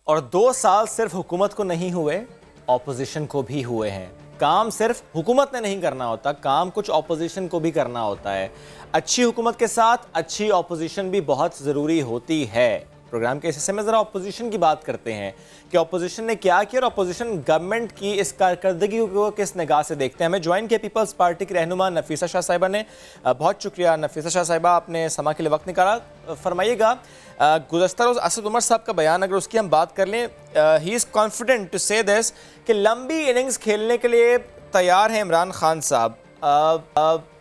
और 2 साल सिर्फ हुकूमत को नहीं हुए, ऑपोजिशन को भी हुए हैं। काम सिर्फ हुकूमत ने नहीं करना होता, काम कुछ ऑपोजिशन को भी करना होता है। अच्छी हुकूमत के साथ अच्छी ऑपोजिशन भी बहुत ज़रूरी होती है। प्रोग्राम के इस हिस्से में ज़रा ऑपोजिशन की बात करते हैं कि ऑपोजिशन ने क्या किया और ऑपोजिशन गवर्नमेंट की इस कारकर्दगी को किस निगाह से देखते हैं। हमें ज्वाइन किया पीपल्स पार्टी की रहनुमा नफीसा शाह साहिबा ने। बहुत शुक्रिया नफीसा शाह साहिबा, आपने समा के लिए वक्त निकाला। फरमाइएगा, गुज़श्ता रोज़ असद उमर साहब का बयान अगर उसकी हम बात कर लें, ही इज़ कॉन्फिडेंट टू से दिस कि लंबी इनिंग्स खेलने के लिए तैयार हैं इमरान खान साहब।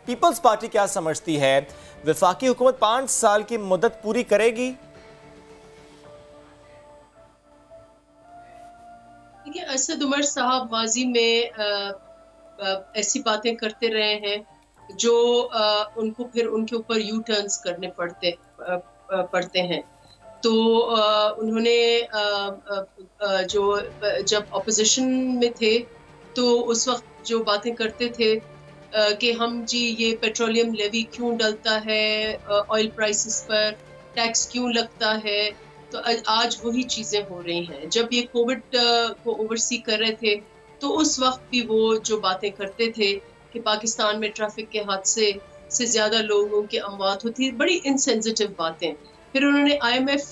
पीपल्स पार्टी क्या समझती है, वफाकी हुकूमत 5 साल की मुद्दत पूरी करेगी? देखिए, असद उमर साहब माजी में ऐसी बातें करते रहे हैं जो उनको फिर उनके ऊपर यू टर्न्स करने पड़ते हैं। तो उन्होंने जो जब ऑपोजिशन में थे तो उस वक्त जो बातें करते थे कि हम जी ये पेट्रोलियम लेवी क्यों डलता है, ऑयल प्राइसेस पर टैक्स क्यों लगता है, तो आज वही चीजें हो रही हैं। जब ये कोविड को ओवरसी कर रहे थे तो उस वक्त भी वो जो बातें करते थे कि पाकिस्तान में ट्रैफिक के हादसे से ज्यादा लोगों की अमवात होती है, बड़ी इनसेंसिटिव बातें। फिर उन्होंने IMF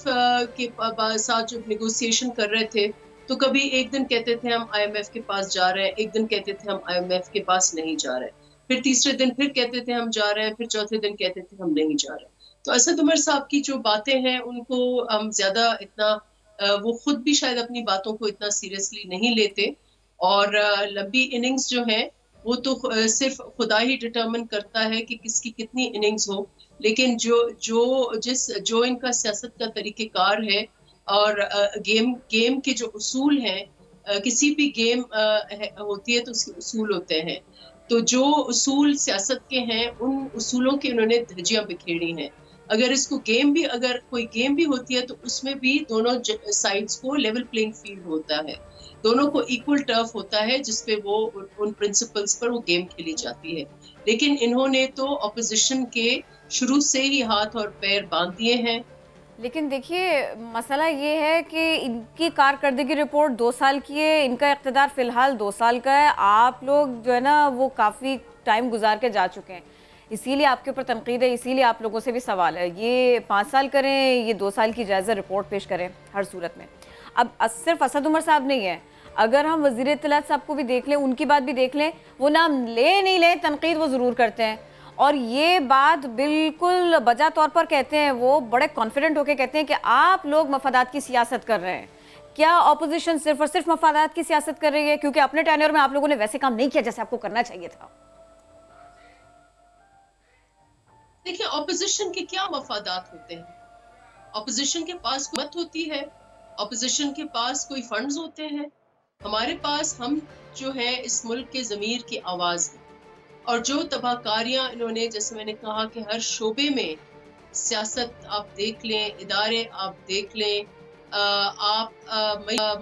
के साथ जो नेगोशिएशन कर रहे थे तो कभी एक दिन कहते थे हम IMF के पास जा रहे हैं, एक दिन कहते थे हम IMF के पास नहीं जा रहे, फिर तीसरे दिन फिर कहते थे हम जा रहे हैं, फिर चौथे दिन कहते थे हम नहीं जा रहे। तो असद उमर साहब की जो बातें हैं उनको हम ज्यादा इतना वो खुद भी शायद अपनी बातों को इतना सीरियसली नहीं लेते, और लंबी इनिंग्स जो है वो तो सिर्फ खुदा ही डिटरमिन करता है कि किसकी कितनी इनिंग्स हो। लेकिन जो इनका सियासत का तरीक़ेकार है और गेम के जो उसूल हैं, किसी भी गेम होती है तो उसके उसूल होते हैं। तो जो उसूल सियासत के हैं उन उसूलों की उन्होंने धज्जियां बिखेरी हैं। अगर कोई गेम भी होती है तो उसमें भी दोनों साइड्स को लेवल प्लेइंग फील्ड होता है, दोनों को इक्वल टर्फ होता है जिसपे वो उन प्रिंसिपल्स पर वो गेम खेली जाती है। लेकिन इन्होंने तो ऑपोजिशन के शुरू से ही हाथ और पैर बांध दिए हैं। लेकिन देखिए, मसला ये है कि इनकी कारकर्दगी रिपोर्ट 2 साल की है, इनका इक़्तिदार फ़िलहाल 2 साल का है। आप लोग जो है ना वो काफ़ी टाइम गुजार के जा चुके हैं, इसीलिए आपके ऊपर तनकीद है, इसीलिए आप लोगों से भी सवाल है। ये 5 साल करें, ये 2 साल की जायज़ा रिपोर्ट पेश करें हर सूरत में। अब सिर्फ असद उमर साहब नहीं है, अगर हम वज़ीर इत्तलात साहब को भी देख लें, उनकी बात भी देख लें, वो नाम ले नहीं लें, तनकीद वो ज़रूर करते हैं। और ये बात बिल्कुल बजा तौर पर कहते हैं, वो बड़े कॉन्फिडेंट होकर कहते हैं कि आप लोग मफादात की सियासत कर रहे हैं। क्या ऑपोजिशन सिर्फ और सिर्फ मफादात की सियासत कर रही है? क्योंकि अपने टेन्योर में आप लोगों ने वैसे काम नहीं किया जैसे आपको करना चाहिए था। देखिए, ऑपोजिशन के क्या मफादात होते हैं? ऑपोजिशन के पास हुकूमत होती है, ऑपोजिशन के पास कोई फंड्स होते हैं। हमारे पास हम जो है इस मुल्क के ज़मीर की आवाज़ है, और जो तबाहकारियाँ इन्होंने, जैसे मैंने कहा कि हर शोबे में सियासत आप देख लें, इदारे आप देख लें, आप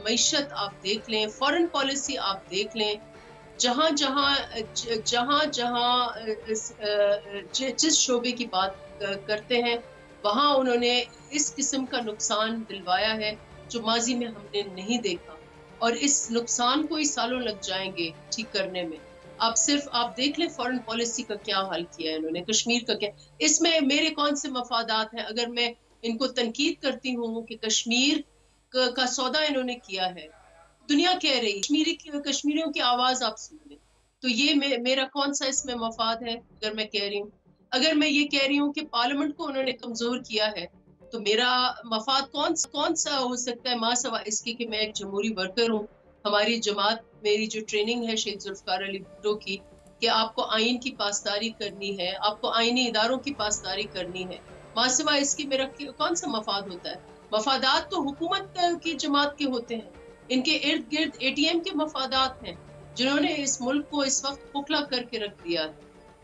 मईशत आप देख लें, फॉरेन पॉलिसी आप देख लें, जहाँ जिस शोबे की बात करते हैं वहाँ उन्होंने इस किस्म का नुकसान दिलवाया है जो माजी में हमने नहीं देखा, और इस नुकसान को ही सालों लग जाएंगे ठीक करने में। आप देख लें फॉरेन पॉलिसी का क्या हाल किया है इन्होंने, कश्मीर का क्या, इसमें मेरे कौन से मफादात हैं? अगर मैं इनको तनकीद करती हूँ कि कश्मीर का सौदा इन्होंने किया है, दुनिया कह रही कश्मीरियों की आवाज आप सुन लें, तो ये मेरा कौन सा इसमें मफाद है? अगर मैं कह रही हूँ, अगर मैं ये कह रही हूँ कि पार्लियामेंट को उन्होंने कमजोर किया है, तो मेरा मफाद कौन सा हो सकता है, मासवा इसके कि मैं एक जमहूरी वर्कर हूँ। हमारी जमात, मेरी जो ट्रेनिंग है शेख जुल्फकार अली भुट्टो की, कि आपको आइन की पासदारी करनी है, आपको आइनी इदारों की पासदारी करनी है, मासवा इसके मेरा कौन सा मफाद होता है? मफादात तो हुकूमत की जमात के होते हैं, इनके इर्द गिर्द ATM के मफादात हैं जिन्होंने इस मुल्क को इस वक्त खोखला करके रख दिया है,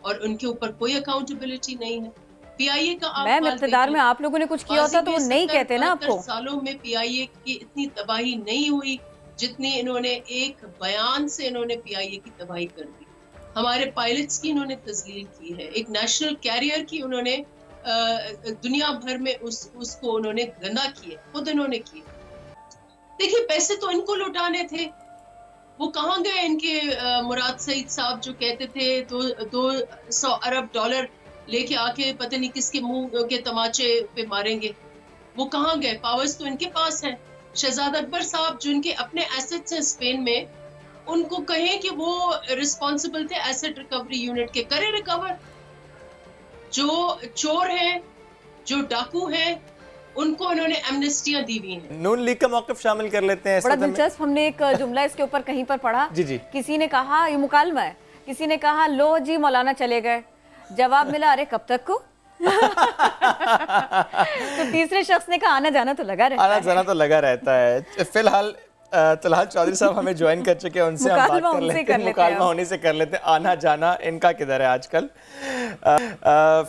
और उनके ऊपर कोई अकाउंटेबिलिटी नहीं है। PIA का मैम, इक़्तिदार में आप लोगों ने कुछ किया होता तो वो नहीं कहते ना आपको। सालों में PIA की इतनी तबाही नहीं हुई जितनी इन्होंने एक बयान से इन्होंने PIA की तबाही कर दी। हमारे पायलट्स की इन्होंने तजलील की है, एक नेशनल कैरियर की उन्होंने दुनिया भर में उसको उन्होंने गंदा किया, खुद इन्होंने किया। पैसे तो इनको लौटाने थे। वो कहाँ गए इनके मुराद सईद साहब जो कहते थे 200 अरब डॉलर लेके आके पता नहीं किसके मुंह के तमाचे पे मारेंगे, वो कहाँ गए? पावर्स तो इनके पास है। शहजादा अकबर साहब जो इनके अपने एसेट्स हैं स्पेन में, उनको कहें कि वो रिस्पॉन्सिबल थे एसेट रिकवरी यूनिट के, करे रिकवर। जो चोर हैं, जो डाकू हैं, उनको उन्होंने एमनेस्टियां दी हुई हैं। नून लीग का मौक़िफ़ शामिल कर लेते हैं। बड़ा दिलचस्प, हमने एक जुमला इसके ऊपर कहीं पर पढ़ा। जी जी। किसी ने कहा, ये मुकालमा है, किसी ने कहा लो जी मौलाना चले गए, जवाब मिला अरे कब तक को। तो तीसरे शख्स ने कहा आना जाना तो लगा रहता है। आना जाना तो लगा रहता है। फिलहाल तलहाल चौधरी साहब हमें ज्वाइन कर चुके हैं, उनसे हम बात कर लेते हैं। मुकालमा होने से कर लेते हैं। आना जाना इनका किधर है आजकल?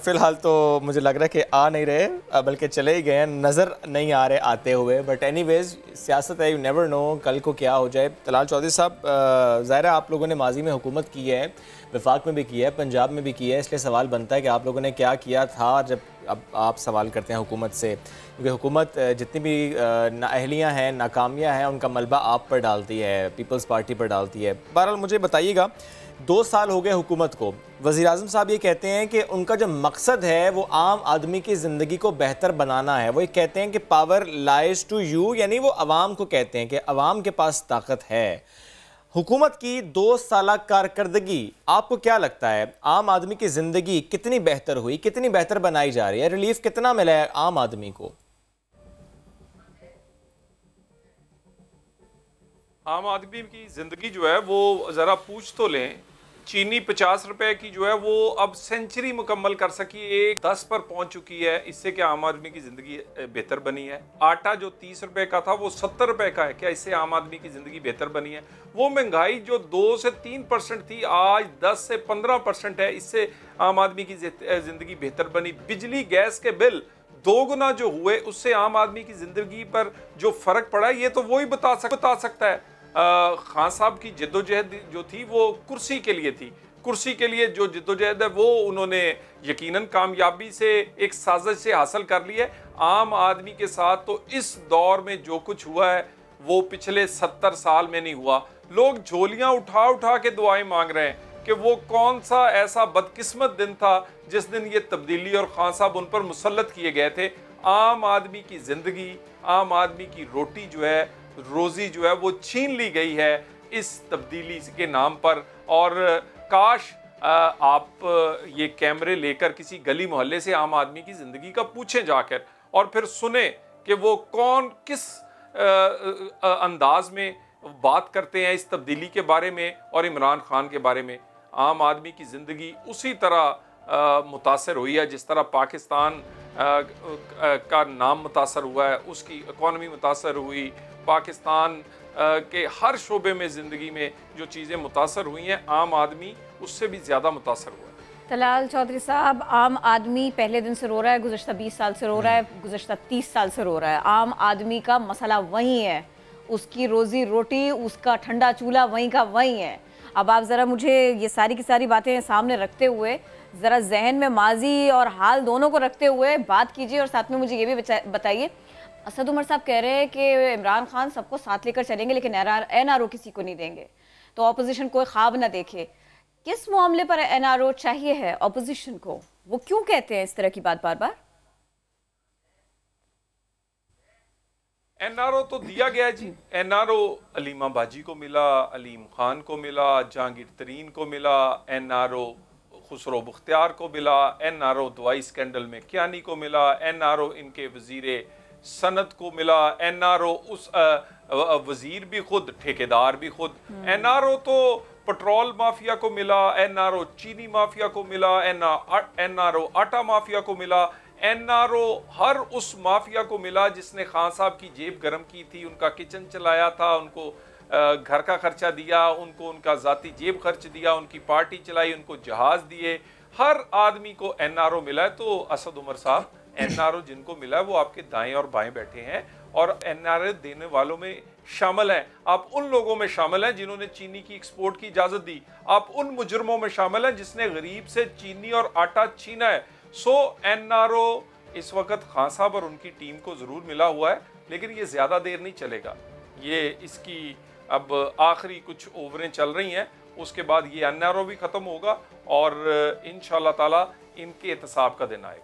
फिलहाल तो मुझे लग रहा है कि आ नहीं रहे, बल्कि चले ही गए हैं, नज़र नहीं आ रहे आते हुए। बट एनीवेज सियासत है, यू नेवर नो कल को क्या हो जाए। तलहाल चौधरी साहब, ज़ाहिर है आप लोगों ने माजी में हुकूमत की है, वफाक में भी की है, पंजाब में भी की है, इसलिए सवाल बनता है कि आप लोगों ने क्या किया था जब अब आप सवाल करते हैं हुकूमत से, क्योंकि हुकूमत जितनी भी नाअहलियाँ हैं, नाकामियाँ हैं, उनका मलबा आप पर डालती है, पीपल्स पार्टी पर डालती है। बहरहाल मुझे बताइएगा, 2 साल हो गए हुकूमत को, वज़ीर आज़म साहब ये कहते हैं कि उनका जो मकसद है वो आम आदमी की ज़िंदगी को बेहतर बनाना है। वो ये कहते हैं कि पावर लाइज टू यू, यानी वो अवाम को कहते हैं कि अवाम के पास ताकत है। हुकूमत की 2 साल कारकर्दगी, आपको क्या लगता है आम आदमी की ज़िंदगी कितनी बेहतर हुई, कितनी बेहतर बनाई जा रही है, रिलीफ कितना मिला है आम आदमी को? आम आदमी की ज़िंदगी जो है वो ज़रा पूछ तो लें। चीनी 50 रुपए की जो है वो अब सेंचुरी मुकम्मल कर सकी, 10 पर पहुंच चुकी है। इससे क्या आम आदमी की ज़िंदगी बेहतर बनी है? आटा जो 30 रुपए का था वो 70 रुपए का है, क्या इससे आम आदमी की ज़िंदगी बेहतर बनी है? वो महंगाई जो 2 से 3% थी आज 10 से 15% है, इससे आम आदमी की ज़िंदगी बेहतर बनी। बिजली गैस के बिल 2 गुना जो हुए, उससे आम आदमी की ज़िंदगी पर जो फ़र्क पड़ा ये तो वही बता सकता है। खान साहब की जद्दोजहद जो थी वो कुर्सी के लिए थी, कुर्सी के लिए जो जद्दोजहद है वो उन्होंने यकीनन कामयाबी से एक साजिश से हासिल कर ली है। आम आदमी के साथ तो इस दौर में जो कुछ हुआ है वो पिछले 70 साल में नहीं हुआ। लोग झोलियां उठा उठा के दुआएं मांग रहे हैं कि वो कौन सा ऐसा बदकिस्मत दिन था जिस दिन ये तब्दीली और खान साहब उन पर मुसल्लत किए गए थे। आम आदमी की ज़िंदगी, आम आदमी की रोटी जो है, रोज़ी जो है वो छीन ली गई है इस तब्दीली के नाम पर। और काश आप ये कैमरे लेकर किसी गली मोहल्ले से आम आदमी की ज़िंदगी का पूछें जाकर, और फिर सुने कि वो कौन किस अंदाज में बात करते हैं इस तब्दीली के बारे में और इमरान खान के बारे में। आम आदमी की ज़िंदगी उसी तरह मुतासर हुई है जिस तरह पाकिस्तान का नाम मुतासर हुआ है, उसकी इकॉनमी मुतासर हुई, पाकिस्तान के हर शोबे में ज़िंदगी में जो चीज़ें मुतासर हुई हैं, आम आदमी उससे भी ज़्यादा मुतासर हुआ है। तलाल चौधरी साहब, आम आदमी पहले दिन से रो रहा है, गुज़श्ता 20 साल से रो रहा है, गुज़श्ता 30 साल से रो रहा है। आम आदमी का मसला वही है, उसकी रोज़ी रोटी, उसका ठंडा चूल्हा वहीं का वहीं है। अब आप ज़रा मुझे ये सारी की सारी बातें सामने रखते हुए, ज़रा जहन में माजी और हाल दोनों को रखते हुए बात कीजिए, और साथ में मुझे ये भी बताइए, असद उमर साहब कह रहे हैं कि इमरान खान सबको साथ लेकर चलेंगे लेकिन NRO किसी को नहीं देंगे, तो ऑपोजिशन कोई ख्वाब ना देखे। किस मामले पर NRO चाहिए है ऑपोजिशन को? वो क्यों कहते हैं इस तरह की बात बार बार? NRO तो दिया गया जी। NRO अलीमा बाजी को मिला, अलीम खान को मिला, जहांगीर तरीन को मिला, NRO खुसरो बुख्तियार को मिला, NRO दवाई स्कैंडल में कियानी को मिला, NRO इनके वजीरे सनत को मिला, NRO उस वजीर भी खुद, ठेकेदार भी खुद। NRO तो पेट्रोल माफिया को मिला, NRO चीनी माफिया को मिला, NRO आटा माफिया को मिला, NRO हर उस माफिया को मिला जिसने खान साहब की जेब गर्म की थी, उनका किचन चलाया था, उनको घर का खर्चा दिया, उनको उनका ज़ाती जेब खर्च दिया, उनकी पार्टी चलाई, उनको जहाज़ दिए। हर आदमी को NRO मिला है। तो असद उमर साहब, NRO जिनको मिला है वो आपके दाएं और बाएं बैठे हैं और NRO देने वालों में शामिल हैं। आप उन लोगों में शामिल हैं जिन्होंने चीनी की एक्सपोर्ट की इजाज़त दी। आप उन मुजरमों में शामिल हैं जिसने गरीब से चीनी और आटा छीना है। सो NRO इस वक्त खान साहब और उनकी टीम को ज़रूर मिला हुआ है, लेकिन ये ज़्यादा देर नहीं चलेगा। ये इसकी अब आखिरी कुछ ओवरें चल रही हैं, उसके बाद ये एनआरओ भी ख़त्म होगा और इंशाअल्लाह ताला इनके एहतसाब का दिन आएगा।